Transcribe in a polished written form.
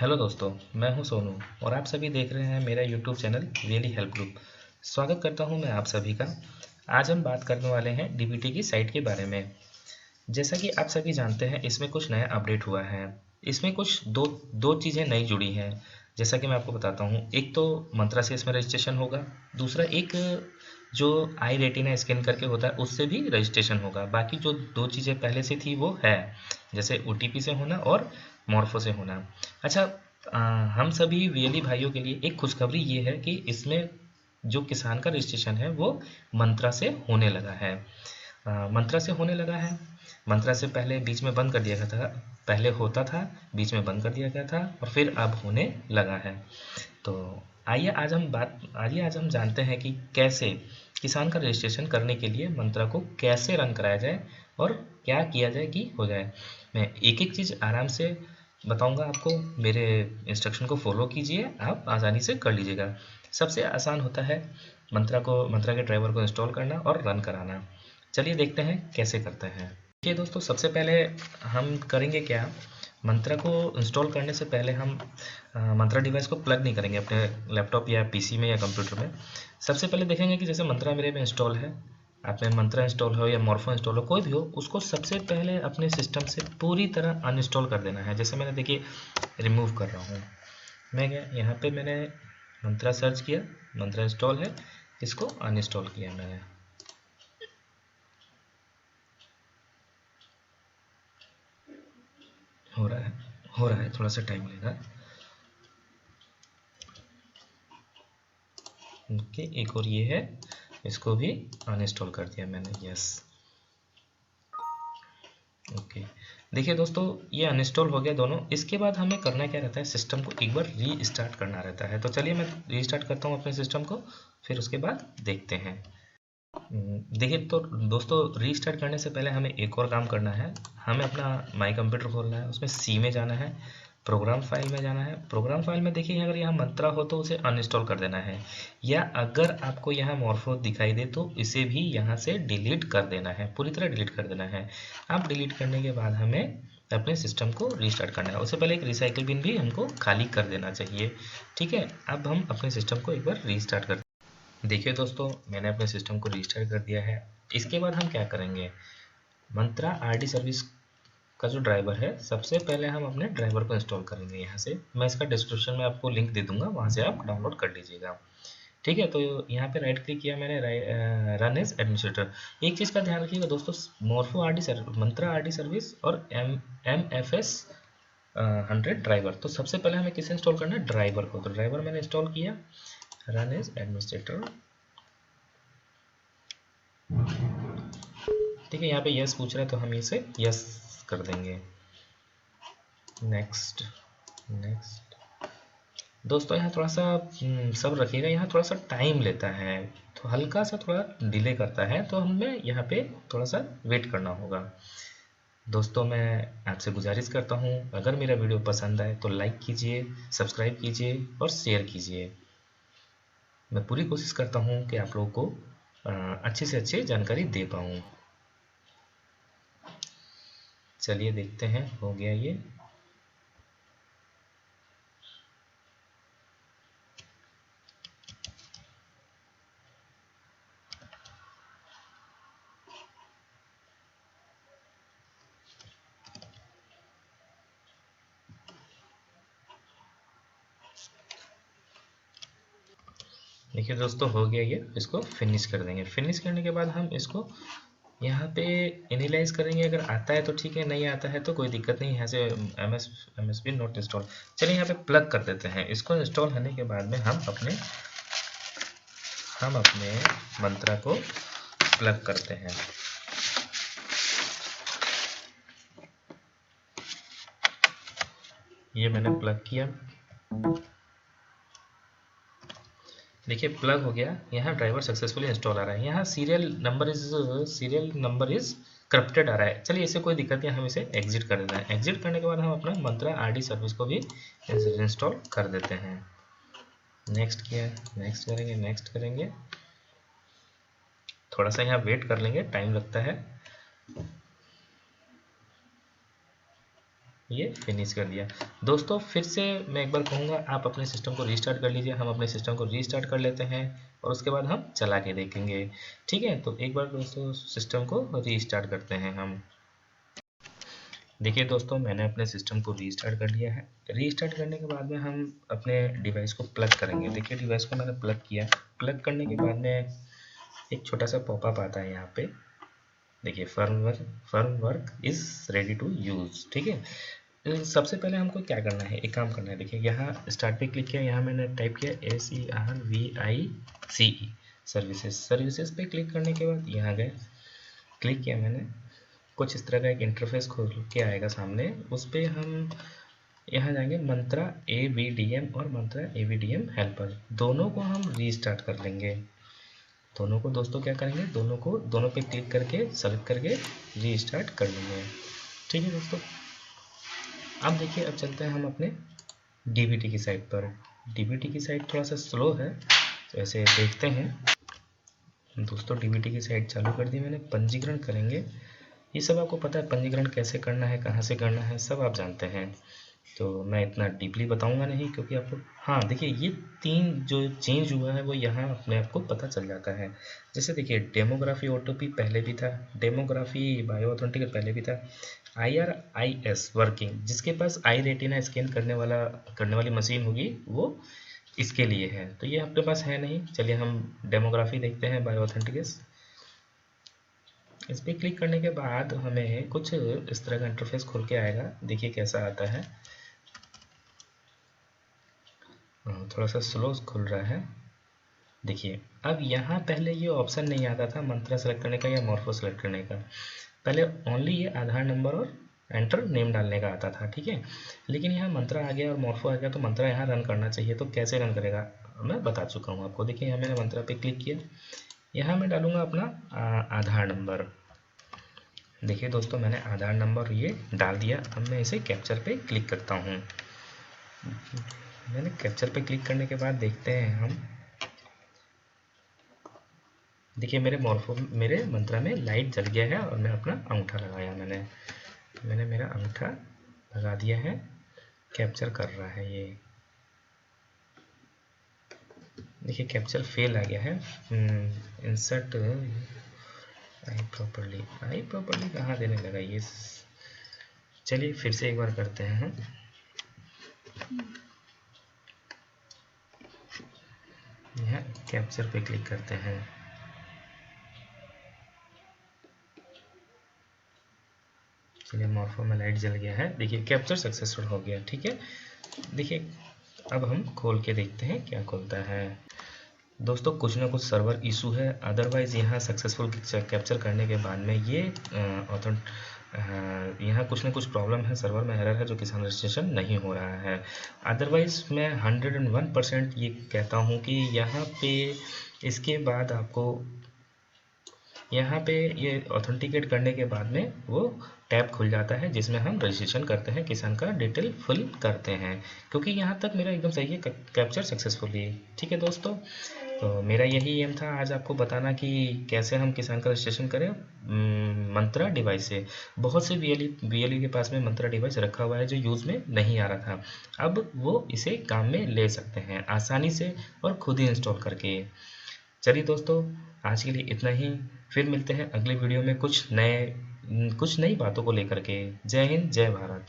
Hello दोस्तों, मैं हूं सोनू और आप सभी देख रहे हैं मेरा YouTube channel really help group. स्वागत करता हूं मैं आप सभी का। आज हम बात करने वाले हैं डीबीटी की साइट के बारे में। जैसा कि आप सभी जानते हैं, इसमें कुछ नया अपडेट हुआ है। इसमें कुछ दो दो चीज़ें नई जुड़ी हैं। जैसा कि मैं आपको बताता हूँ, एक तो मंत्रा से इसमें रजिस्ट्रेशन होगा। दूसरा एक जो आई रेटिना स्कैन करके होता है उससे भी रजिस्ट्रेशन होगा। बाकी जो दो चीज़ें पहले से थी वो है, जैसे ओटीपी से होना और मॉर्फो से होना। अच्छा, हम सभी वीएलई भाइयों के लिए एक खुशखबरी ये है कि इसमें जो किसान का रजिस्ट्रेशन है वो मंत्रा से होने लगा है। मंत्रा से होने लगा है। मंत्रा से पहले बीच में बंद कर दिया गया था। पहले होता था, बीच में बंद कर दिया गया था और फिर अब होने लगा है। तो आइए आज हम जानते हैं कि कैसे किसान का रजिस्ट्रेशन करने के लिए मंत्रा को कैसे रन कराया जाए और क्या किया जाए कि हो जाए। मैं एक एक चीज़ आराम से बताऊंगा आपको। मेरे इंस्ट्रक्शन को फॉलो कीजिए, आप आसानी से कर लीजिएगा। सबसे आसान होता है मंत्रा के ड्राइवर को इंस्टॉल करना और रन कराना। चलिए देखते हैं कैसे करते हैं। देखिए दोस्तों, सबसे पहले हम करेंगे क्या, मंत्रा को इंस्टॉल करने से पहले हम मंत्रा डिवाइस को प्लग नहीं करेंगे अपने लैपटॉप या पीसी में या कंप्यूटर में। सबसे पहले देखेंगे कि जैसे मंत्रा मेरे में इंस्टॉल है, आप में मंत्रा इंस्टॉल हो या मॉर्फो इंस्टॉल हो, कोई भी हो, उसको सबसे पहले अपने सिस्टम से पूरी तरह अनइंस्टॉल कर देना है। जैसे मैंने देखिए रिमूव कर रहा हूँ। मैं क्या, यहाँ पे मैंने मंत्रा सर्च किया, मंत्रा इंस्टॉल है, इसको अनइंस्टॉल किया मैंने। हो रहा है, थोड़ा सा टाइम लेगा। ओके, एक और ये है, इसको भी अनइंस्टॉल कर दिया मैंने। Yes, okay. देखिए दोस्तों, ये अनइंस्टॉल हो गया दोनों। इसके बाद हमें करना क्या रहता है, सिस्टम को एक बार रीस्टार्ट करना रहता है। तो चलिए मैं रीस्टार्ट करता हूँ अपने सिस्टम को, फिर उसके बाद देखते हैं। देखिए तो दोस्तों, रीस्टार्ट करने से पहले हमें एक और काम करना है। हमें अपना माई कंप्यूटर खोलना है, उसमें सी में जाना है, प्रोग्राम फाइल में जाना है। प्रोग्राम फाइल में देखिए, अगर यहाँ मंत्रा हो तो उसे अनइंस्टॉल कर देना है, या अगर आपको यहाँ मॉर्फो दिखाई दे तो इसे भी यहाँ से डिलीट कर देना है, पूरी तरह डिलीट कर देना है। आप डिलीट करने के बाद हमें अपने सिस्टम को रीस्टार्ट करना है। उससे पहले एक रिसाइकिल बिन भी हमको खाली कर देना चाहिए। ठीक है, अब हम अपने सिस्टम को एक बार रीस्टार्ट करते हैं। देखिए दोस्तों, मैंने अपने सिस्टम को रीस्टार्ट कर दिया है। इसके बाद हम क्या करेंगे, मंत्रा आरडी सर्विस का जो ड्राइवर है, सबसे पहले हम अपने ड्राइवर को इंस्टॉल करेंगे। यहाँ से मैं इसका डिस्क्रिप्शन में आपको लिंक दे दूंगा, वहाँ से आप डाउनलोड कर लीजिएगा। ठीक है, तो यहाँ पे राइट क्लिक किया मैंने, रन एज एडमिनिस्ट्रेटर। एक चीज़ का ध्यान रखिएगा दोस्तों, मोर्फो आरडी सर्विस, मंत्रा आरडी सर्विस और एम एफ एस 100 ड्राइवर। तो सबसे पहले हमें किसे इंस्टॉल करना है, ड्राइवर को। तो ड्राइवर मैंने इंस्टॉल किया, रन एज एडमिनिस्ट्रेटर। ठीक है, यहाँ पे यस पूछ रहा है तो हम इसे यस कर देंगे। Next, next. दोस्तों यहाँ थोड़ा सा सब रखिएगा, यहाँ थोड़ा सा टाइम लेता है, तो हल्का सा थोड़ा डिले करता है, तो हमें यहाँ पे थोड़ा सा वेट करना होगा। दोस्तों मैं आपसे गुजारिश करता हूँ, अगर मेरा वीडियो पसंद आए तो लाइक कीजिए, सब्सक्राइब कीजिए और शेयर कीजिए। मैं पूरी कोशिश करता हूँ कि आप लोगों को अच्छी से अच्छी जानकारी दे पाऊँ। चलिए देखते हैं, हो गया ये। देखिए दोस्तों, हो गया ये। इसको फिनिश कर देंगे। फिनिश करने के बाद हम इसको यहाँ पे एनालाइज करेंगे। अगर आता है तो ठीक है, नहीं आता है तो कोई दिक्कत नहीं। यहाँ से M S B not install. चलिए यहाँ पे प्लग कर देते हैं। इसको इंस्टॉल होने के बाद में हम अपने मंत्रा को प्लग करते हैं। ये मैंने प्लग किया, देखिए प्लग हो गया। यहाँ ड्राइवर सक्सेसफुली इंस्टॉल आ रहा है, यहाँ सीरियल नंबर इज करप्टेड आ रहा है। चलिए इससे कोई दिक्कत नहीं, हम इसे एग्जिट कर देते हैं। एग्जिट करने के बाद हम अपना मंत्रा आरडी सर्विस को भी इंस्टॉल कर देते हैं। नेक्स्ट किया, नेक्स्ट करेंगे, नेक्स्ट करेंगे। थोड़ा सा यहाँ वेट कर लेंगे, टाइम लगता है। ये फिनिश कर दिया। दोस्तों फिर से मैं एक बार कहूँगा, आप अपने सिस्टम को रीस्टार्ट कर लीजिए। हम अपने सिस्टम को रीस्टार्ट कर लेते हैं और उसके बाद हम चला के देखेंगे। ठीक है, तो एक बार दोस्तों सिस्टम को रीस्टार्ट करते हैं हम। देखिए दोस्तों, मैंने अपने सिस्टम को रीस्टार्ट कर लिया है। रीस्टार्ट करने के बाद में हम अपने डिवाइस को प्लग करेंगे। देखिए डिवाइस को मैंने प्लग किया। प्लग करने के बाद में एक छोटा सा पॉपअप आता है यहाँ पे। देखिए फर्मवर्क इज रेडी टू यूज। ठीक है, सबसे पहले हमको क्या करना है, एक काम करना है। देखिए यहाँ स्टार्ट पे क्लिक किया, यहाँ मैंने टाइप किया SERVICE सर्विसेज। सर्विसेज पे क्लिक करने के बाद यहाँ गए, क्लिक किया मैंने। कुछ इस तरह का एक इंटरफेस खोल के आएगा सामने। उस पर हम यहाँ जाएंगे, मंत्रा AVDM और मंत्रा AVDM हेल्पर, दोनों को हम रीस्टार्ट कर लेंगे। दोनों को दोस्तों क्या करेंगे, दोनों पे क्लिक करके सेलेक्ट करके रीस्टार्ट कर लेंगे। ठीक है दोस्तों, अब देखिए, अब चलते हैं हम अपने DBT की साइट पर। DBT की साइट थोड़ा सा स्लो है, तो ऐसे देखते हैं। दोस्तों DBT की साइट चालू कर दी मैंने। पंजीकरण करेंगे, ये सब आपको पता है, पंजीकरण कैसे करना है, कहाँ से करना है, सब आप जानते हैं। तो मैं इतना डीपली बताऊंगा नहीं, क्योंकि आपको, हाँ देखिए, ये 3 जो चेंज हुआ है वो यहाँ अपने आप को पता चल जाता है। जैसे देखिए, डेमोग्राफी OTP पहले भी था, डेमोग्राफी बायो ऑथेंटिकेट पहले भी था, IRIS वर्किंग, जिसके पास आई रेटिना स्कैन करने वाली मशीन होगी वो इसके लिए है। तो ये अपने पास है नहीं। चलिए हम डेमोग्राफी देखते हैं, बायो ऑथेंटिकेट। इस पर क्लिक करने के बाद हमें कुछ इस तरह का इंटरफेस खुल के आएगा। देखिए कैसा आता है, थोड़ा सा स्लो खुल रहा है। देखिए अब यहाँ पहले ये ऑप्शन नहीं आता था मंत्रा सेलेक्ट करने का या मॉर्फो सेलेक्ट करने का। पहले ओनली ये आधार नंबर और एंटर नेम डालने का आता था। ठीक है, लेकिन यहाँ मंत्रा आ गया और मॉर्फो आ गया, तो मंत्रा यहाँ रन करना चाहिए। तो कैसे रन करेगा मैं बता चुका हूँ आपको। देखिए यहाँ मैंने मंत्रा पे क्लिक किया, यहाँ मैं डालूंगा अपना आधार नंबर। देखिए दोस्तों, मैंने आधार नंबर ये डाल दिया। अब मैं इसे कैप्चर पे क्लिक करता हूँ। मैंने कैप्चर पे क्लिक करने के बाद देखते हैं हम, देखिए मेरे मंत्रा में लाइट जल गया है और मैं अपना अंगूठा लगाया। मैंने मेरा अंगूठा लगा दिया है, कैप्चर कर रहा है ये। देखिए कैप्चर फेल आ गया है। इंसर्ट आई प्रॉपर्ली कहाँ देने लगा ये। चलिए फिर से एक बार करते हैं हम। यहाँ कैप्चर पे क्लिक करते हैं। चलिए मॉर्फो में लाइट जल गया है। देखिए कैप्चर सक्सेसफुल हो गया। ठीक है, देखिए अब हम खोल के देखते हैं क्या खोलता है। दोस्तों कुछ ना कुछ सर्वर इशू है, अदरवाइज़ यहाँ सक्सेसफुल कैप्चर करने के बाद में ये यहाँ कुछ ना कुछ प्रॉब्लम है, सर्वर में एरर है, जो किसान रजिस्ट्रेशन नहीं हो रहा है। अदरवाइज़ मैं 101% ये कहता हूँ कि यहाँ पे इसके बाद आपको यहाँ पे ये ऑथेंटिकेट करने के बाद में वो टैब खुल जाता है, जिसमें हम रजिस्ट्रेशन करते हैं, किसान का डिटेल फिल करते हैं। क्योंकि यहाँ तक मेरा एकदम सही है, कैप्चर सक्सेसफुली। ठीक है दोस्तों, तो मेरा यही एम था आज आपको बताना कि कैसे हम किसान का रजिस्ट्रेशन करें मंत्रा डिवाइस से। बहुत से वीएलई के पास में मंत्रा डिवाइस रखा हुआ है जो यूज़ में नहीं आ रहा था, अब वो इसे काम में ले सकते हैं आसानी से और खुद ही इंस्टॉल करके। चलिए दोस्तों, आज के लिए इतना ही। फिर मिलते हैं अगले वीडियो में कुछ नई बातों को लेकर के। जय हिंद, जय भारत।